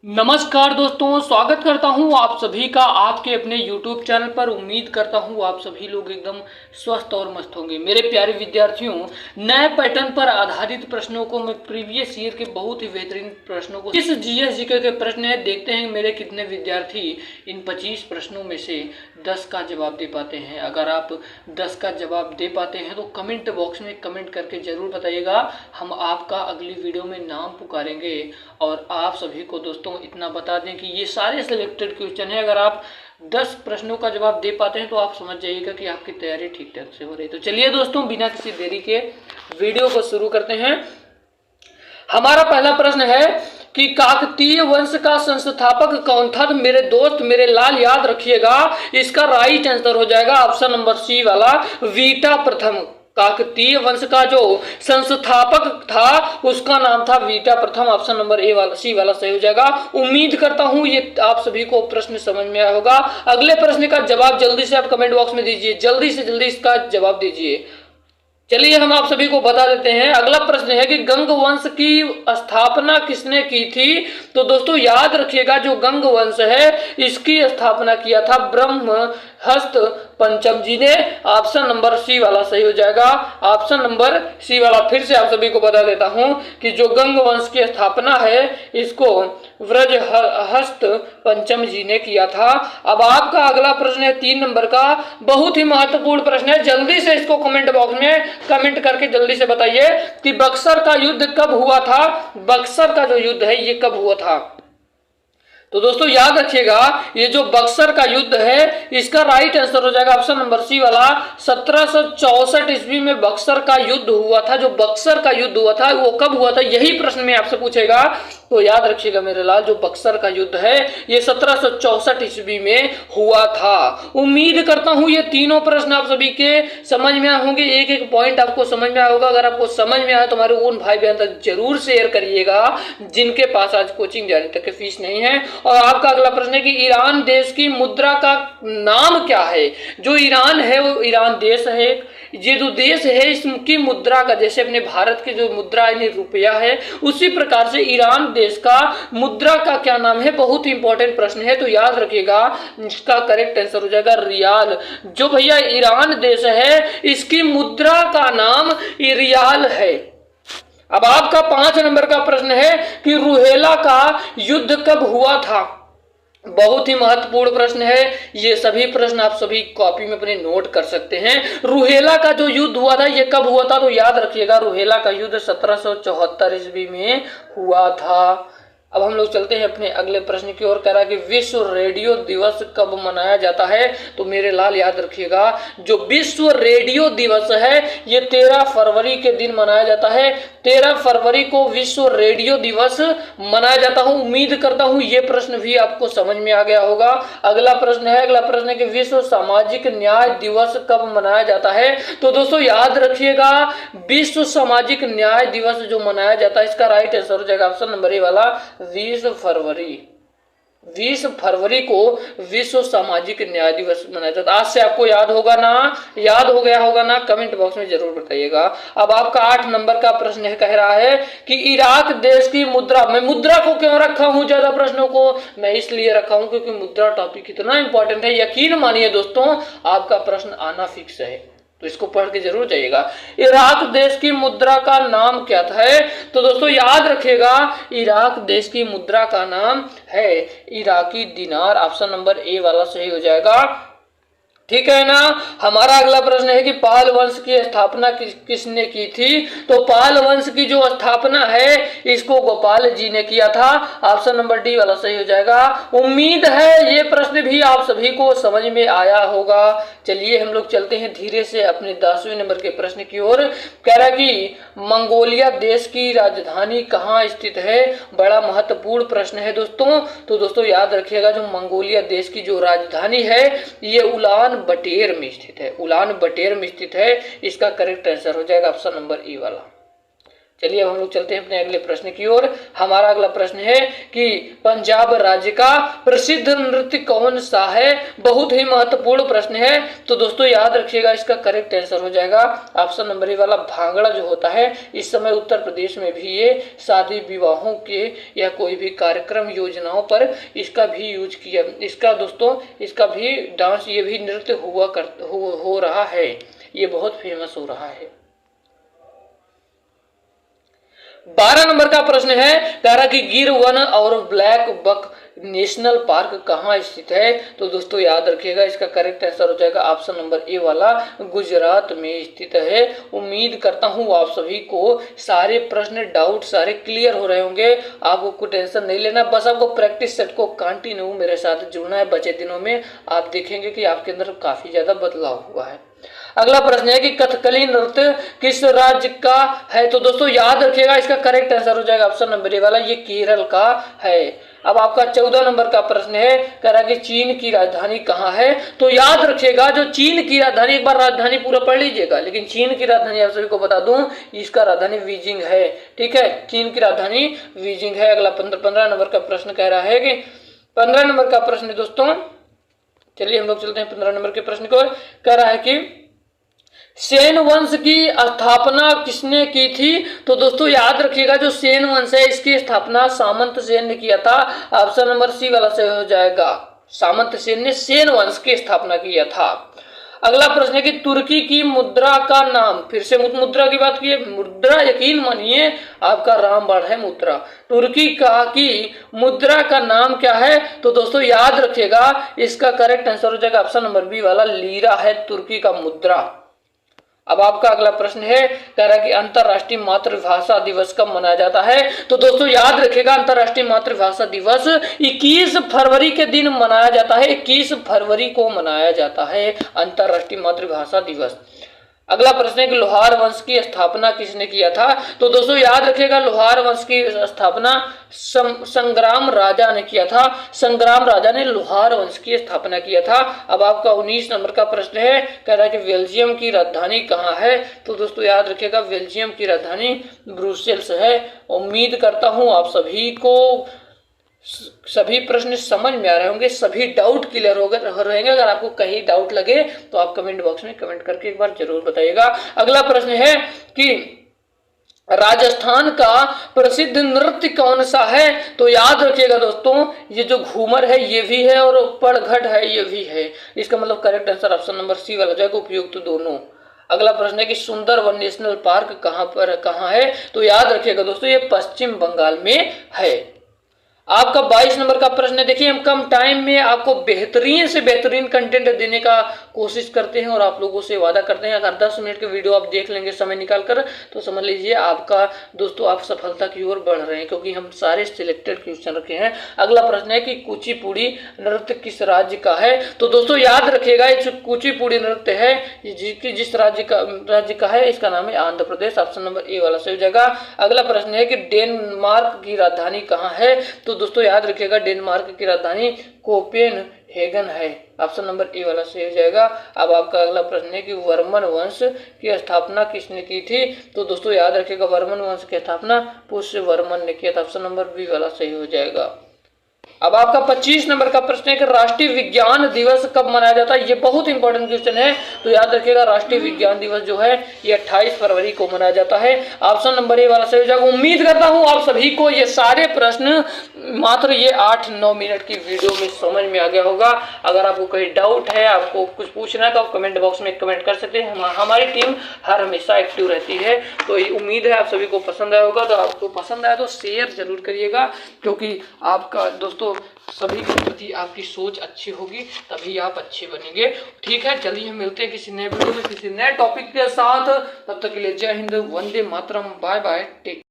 नमस्कार दोस्तों, स्वागत करता हूं आप सभी का आपके अपने YouTube चैनल पर। उम्मीद करता हूं आप सभी लोग एकदम स्वस्थ और मस्त होंगे। मेरे प्यारे विद्यार्थियों, नए पैटर्न पर आधारित प्रश्नों को मैं प्रीवियस ईयर के बहुत ही बेहतरीन प्रश्नों को इस जीएस जीके के प्रश्न है, देखते हैं मेरे कितने विद्यार्थी इन 25 प्रश्नों में से 10 का जवाब दे पाते हैं। अगर आप 10 का जवाब दे पाते हैं तो कमेंट बॉक्स में कमेंट करके जरूर बताइएगा। हम आपका अगली वीडियो में नाम पुकारेंगे। और आप सभी को दोस्तों इतना बता दें कि ये सारे सिलेक्टेड क्वेश्चन है। अगर आप 10 प्रश्नों का जवाब दे पाते हैं तो आप समझ जाइएगा कि आपकी तैयारी ठीक ठाक से हो रही है। तो चलिए दोस्तों, बिना किसी देरी के वीडियो को शुरू करते हैं। हमारा पहला प्रश्न है कि काकतीय वंश का संस्थापक कौन था। तो मेरे दोस्त, मेरे लाल, याद रखिएगा, इसका राइट आंसर हो जाएगा ऑप्शन नंबर सी वाला, वीटा प्रथम। काकतीय वंश का जो संस्थापक था उसका नाम था वीटा प्रथम। ऑप्शन नंबर ए वाला, सी वाला सही हो जाएगा। उम्मीद करता हूं ये आप सभी को प्रश्न समझ में आया होगा। अगले प्रश्न का जवाब जल्दी से आप कमेंट बॉक्स में दीजिए, जल्दी से जल्दी इसका जवाब दीजिए। चलिए हम आप सभी को बता देते हैं। अगला प्रश्न है कि गंग वंश की स्थापना किसने की थी। तो दोस्तों याद रखिएगा, जो गंग वंश है इसकी स्थापना किया था ब्रह्महस्त पंचम जी ने। ऑप्शन नंबर सी वाला सही हो जाएगा। ऑप्शन नंबर सी वाला फिर से आप सभी को बता देता हूं कि जो गंग वंश की स्थापना है इसको ब्रजहस्त पंचम जी ने किया था। अब आपका अगला प्रश्न है 3 नंबर का, बहुत ही महत्वपूर्ण प्रश्न है। जल्दी से इसको कमेंट बॉक्स में कमेंट करके जल्दी से बताइए कि बक्सर का युद्ध कब हुआ था। बक्सर का जो युद्ध है ये कब हुआ था। तो दोस्तों याद रखिएगा, ये जो बक्सर का युद्ध है इसका राइट आंसर हो जाएगा ऑप्शन नंबर सी वाला। 1764 ईस्वी में बक्सर का युद्ध हुआ था। जो बक्सर का युद्ध हुआ था वो कब हुआ था, यही प्रश्न में आपसे पूछेगा। तो याद रखिएगा मेरे लाल, जो बक्सर का युद्ध है ये 1764 ईस्वी में हुआ था। उम्मीद करता हूं ये तीनों प्रश्न आप सभी के समझ में आए होंगे, एक एक पॉइंट आपको समझ में आया होगा। अगर आपको समझ में आया तो हमारे उन भाई बहन तक जरूर शेयर करिएगा जिनके पास आज कोचिंग जाने तक की फीस नहीं है। और आपका अगला प्रश्न है कि ईरान देश की मुद्रा का नाम क्या है। जो ईरान है वो ईरान देश है। ये जो देश है इसकी मुद्रा का, जैसे अपने भारत की जो मुद्रा यानी रुपया है, उसी प्रकार से ईरान देश का मुद्रा का क्या नाम है। बहुत ही इंपॉर्टेंट प्रश्न है, तो याद रखिएगा इसका करेक्ट आंसर हो जाएगा रियाल। जो भैया ईरान देश है इसकी मुद्रा का नाम रियाल है। अब आपका 5 नंबर का प्रश्न है कि रुहेला का युद्ध कब हुआ था। बहुत ही महत्वपूर्ण प्रश्न है। ये सभी प्रश्न आप सभी कॉपी में अपने नोट कर सकते हैं। रुहेला का जो युद्ध हुआ था ये कब हुआ था। तो याद रखिएगा रुहेला का युद्ध 1774 ईस्वी में हुआ था। अब हम लोग चलते हैं अपने अगले प्रश्न की ओर। कह रहा है कि विश्व रेडियो दिवस कब मनाया जाता है। तो मेरे लाल याद रखिएगा, जो विश्व रेडियो दिवस है ये 13 फरवरी के दिन मनाया जाता है। 13 फरवरी को विश्व रेडियो दिवस मनाया जाता हूं। उम्मीद करता हूं ये प्रश्न भी आपको समझ में आ गया होगा। अगला प्रश्न है कि विश्व सामाजिक न्याय दिवस कब मनाया जाता है। तो दोस्तों याद रखिएगा, विश्व सामाजिक न्याय दिवस जो मनाया जाता है इसका राइट आंसर हो जाएगा ऑप्शन नंबर ए वाला, 20 फरवरी। 20 फरवरी को विश्व सामाजिक न्याय दिवस मनाया जाता है। आज से आपको याद होगा ना, याद हो गया होगा ना, कमेंट बॉक्स में जरूर बताइएगा। अब आपका 8 नंबर का प्रश्न है, कह रहा है कि इराक देश की मुद्रा। मैं मुद्रा को क्यों रखा हूं ज्यादा प्रश्नों को, मैं इसलिए रखा हूं क्योंकि मुद्रा टॉपिक इतना इंपॉर्टेंट है। यकीन मानिए दोस्तों, आपका प्रश्न आना फिक्स है, तो इसको पढ़ के जरूर जाइएगा। इराक देश की मुद्रा का नाम क्या है। तो दोस्तों याद रखिएगा, इराक देश की मुद्रा का नाम है इराकी दिनार। ऑप्शन नंबर ए वाला सही हो जाएगा। ठीक है ना। हमारा अगला प्रश्न है कि पाल वंश की स्थापना किसने की थी। तो पाल वंश की जो स्थापना है इसको गोपाल जी ने किया था। ऑप्शन नंबर डी वाला सही हो जाएगा। उम्मीद है ये प्रश्न भी आप सभी को समझ में आया होगा। चलिए हम लोग चलते हैं धीरे से अपने 10वें नंबर के प्रश्न की ओर। कह रहा है कि मंगोलिया देश की राजधानी कहाँ स्थित है। बड़ा महत्वपूर्ण प्रश्न है दोस्तों। तो दोस्तों याद रखिएगा, जो मंगोलिया देश की जो राजधानी है ये उलान बटेर में स्थित है। उलान बटेर में स्थित है। इसका करेक्ट आंसर हो जाएगा ऑप्शन नंबर ए वाला। चलिए अब हम लोग चलते हैं अपने अगले प्रश्न की ओर। हमारा अगला प्रश्न है कि पंजाब राज्य का प्रसिद्ध नृत्य कौन सा है। बहुत ही महत्वपूर्ण प्रश्न है, तो दोस्तों याद रखिएगा, इसका करेक्ट आंसर हो जाएगा ऑप्शन नंबर ए वाला भांगड़ा जो होता है। इस समय उत्तर प्रदेश में भी ये शादी विवाहों के या कोई भी कार्यक्रम योजनाओं पर इसका भी यूज किया, इसका दोस्तों इसका भी डांस, ये भी नृत्य हो रहा है, ये बहुत फेमस हो रहा है। 12 नंबर का प्रश्न है, कह रहा कि गिर वन और ब्लैक बक नेशनल पार्क कहाँ स्थित है। तो दोस्तों याद रखिएगा, इसका करेक्ट आंसर हो जाएगा ऑप्शन नंबर ए वाला गुजरात में स्थित है। उम्मीद करता हूँ आप सभी को सारे प्रश्न डाउट सारे क्लियर हो रहे होंगे। आपको कोई टेंशन नहीं लेना, बस आपको प्रैक्टिस सेट को कंटिन्यू मेरे साथ जुड़ना है। बचे दिनों में आप देखेंगे कि आपके अंदर काफी ज्यादा बदलाव हुआ है। अगला प्रश्न है कि कथकली नृत्य किस राज्य का है। तो दोस्तों याद रखिएगा, इसका करेक्ट आंसर हो जाएगा ऑप्शन नंबर ए वाला, ये केरल का है। अब आपका 14 नंबर का प्रश्न है, कह रहा कि चीन की राजधानी कहाँ है। तो याद रखिएगा, जो चीन की राजधानी, एक बार राजधानी पूरा पढ़ लीजिएगा, लेकिन चीन की राजधानी आप सभी को बता दूं, इसका राजधानी बीजिंग है। ठीक है, चीन की राजधानी बीजिंग है। अगला 15 नंबर का प्रश्न कह रहा है कि 15 नंबर का प्रश्न दोस्तों, चलिए हम लोग चलते हैं 15 नंबर के प्रश्न को। कह रहा है कि सेन वंश की स्थापना किसने की थी। तो दोस्तों याद रखिएगा, जो सेन वंश है इसकी स्थापना सामंत सेन ने किया था। ऑप्शन नंबर सी वाला सही हो जाएगा, सामंत सेन ने सेन वंश की स्थापना किया था। अगला प्रश्न है कि तुर्की की मुद्रा का नाम, फिर से मुद्रा की बात की, मुद्रा यकीन मानिए आपका रामबाण है मुद्रा। तुर्की की मुद्रा का नाम क्या है। तो दोस्तों याद रखिएगा, इसका करेक्ट आंसर हो जाएगा ऑप्शन नंबर बी वाला लीरा है तुर्की का मुद्रा। अब आपका अगला प्रश्न है, कह रहा है कि अंतरराष्ट्रीय मातृभाषा दिवस कब मनाया जाता है। तो दोस्तों याद रखिएगा, अंतरराष्ट्रीय मातृभाषा दिवस 21 फरवरी के दिन मनाया जाता है। 21 फरवरी को मनाया जाता है अंतरराष्ट्रीय मातृभाषा दिवस। अगला प्रश्न है कि लोहार वंश की स्थापना किसने किया था। तो दोस्तों याद रखिएगा, लोहार वंश की स्थापना संग्राम राजा ने किया था। संग्राम राजा ने लोहार वंश की स्थापना किया था। अब आपका 19 नंबर का प्रश्न है, कह रहा है कि बेल्जियम की राजधानी कहाँ है। तो दोस्तों याद रखिएगा, बेल्जियम की राजधानी ब्रुसेल्स है। उम्मीद करता हूँ आप सभी को सभी प्रश्न समझ में आ रहे होंगे, सभी डाउट क्लियर हो रहेंगे। अगर आपको कहीं डाउट लगे तो आप कमेंट बॉक्स में कमेंट करके एक बार जरूर बताइएगा। अगला प्रश्न है कि राजस्थान का प्रसिद्ध नृत्य कौन सा है। तो याद रखिएगा दोस्तों, ये जो घूमर है ये भी है और पड़घट है ये भी है। इसका मतलब correct answer option number C वाला हो जाएगा, उपयुक्त तो दोनों। अगला प्रश्न है कि सुंदरवन नेशनल पार्क कहाँ है। तो याद रखिएगा दोस्तों, ये पश्चिम बंगाल में है। आपका 22 नंबर का प्रश्न है, देखिए हम कम टाइम में आपको बेहतरीन से बेहतरीन कंटेंट देने का कोशिश करते हैं और आप लोगों से वादा करते हैं, अगर 10 मिनट के वीडियो आप देख लेंगे समय निकाल कर, तो समझ लीजिए आपका दोस्तों आप सफलता की ओर बढ़ रहे हैं, क्योंकि हम सारे सिलेक्टेड क्वेश्चन रखे हैं। अगला प्रश्न है कि कुचिपुड़ी नृत्य किस राज्य का है। तो दोस्तों याद रखिएगा, ये कुचिपुड़ी नृत्य है जिस राज्य का है, इसका नाम है Andhra Pradesh. Option number A वाला सही हो जाएगा। अगला प्रश्न है कि डेनमार्क की राजधानी कहाँ है। तो दोस्तों याद रखिएगा, डेनमार्क की राजधानी कोपेनहेगन है। ऑप्शन नंबर ए वाला सही हो जाएगा। अब आपका अगला प्रश्न है कि वर्मन वंश की स्थापना किसने की थी। तो दोस्तों याद रखिएगा, वर्मन वंश की स्थापना पुष्य वर्मन ने किया था। ऑप्शन नंबर बी वाला सही हो जाएगा। अब आपका 25 नंबर का प्रश्न है कि राष्ट्रीय विज्ञान दिवस कब मनाया जाता है। ये बहुत इंपॉर्टेंट क्वेश्चन है, तो याद रखिएगा राष्ट्रीय विज्ञान दिवस जो है ये 28 फरवरी को मनाया जाता है। ऑप्शन नंबर ए वाला सही हो जाएगा। उम्मीद करता हूं आप सभी को ये सारे प्रश्न मात्र ये 8-9 मिनट की वीडियो में समझ में आ गया होगा। अगर आपको कहीं डाउट है, आपको कुछ पूछना है, तो आप कमेंट बॉक्स में कमेंट कर सकते हैं। हमारी टीम हर हमेशा एक्टिव रहती है। तो उम्मीद है आप सभी को पसंद आया होगा। तो आपको पसंद आया तो शेयर जरूर करिएगा, क्योंकि आपका दोस्तों सभी के प्रति आपकी सोच अच्छी होगी तभी आप अच्छे बनेंगे। ठीक है, चलिए मिलते हैं किसी नए वीडियो में किसी नए टॉपिक के साथ। तब तक के लिए जय Hind, Vande Mataram, bye bye, take.